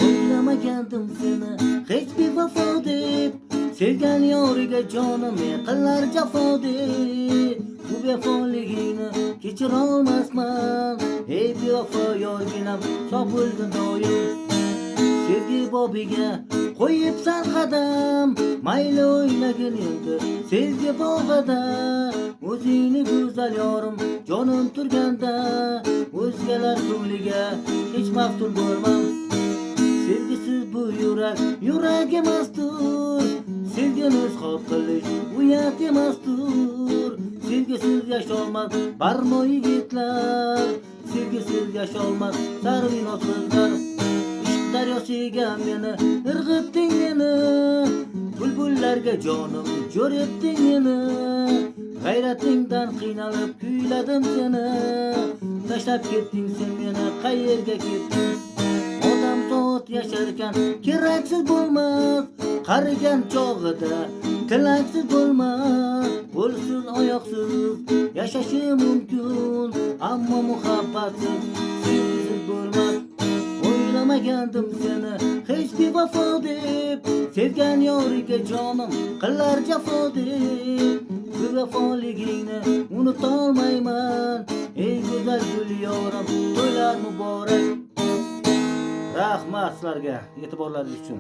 O'ylamagandim seni hech bevafo deb, sevgan yoriga jonim qilar jafo deb. Bu befoligingni kechirolmasman, ey bevafo yorginam, chopildim doim. Sevgi bobiga qo'yibsan qadam, mayli o'ynagin endi sevgi bog'ida. O'zingni go'zal yorim jonim turganda, o'zgalar ko'ngliga hech maftun bo'lmam. Sevgisiz bu yurak emasdir, sevgini izhor qilish uyat emasdir. Sevgisiz yasholmas barno yigitlar, sevgisiz yasholmas sarvinoz qizlar. Daryosiga meni irg'itding meni, bulbullarga jonim jo'r etding meni. G'ayratingdan qiynalib kuyladim seni, tashlab ketding sen meni, qayerga ketding? Odam soat yasharkan keraksiz bo'lmas, qarigan chog'ida tilaksiz bo'lmas. Qo'lsiz oyoqsiz yashashi mumkin, ammo muhabbatsiz sevgisiz bo'lmas. O'ylamagandim seni hech bevafo deb, sevgan yoriga jonim qilar jafo deb. Bevafoligingni unutolmayman, ey go'zal gul yorim, to'ylar muborak. Rahmat sizlarga e'tiborlaringiz uchun.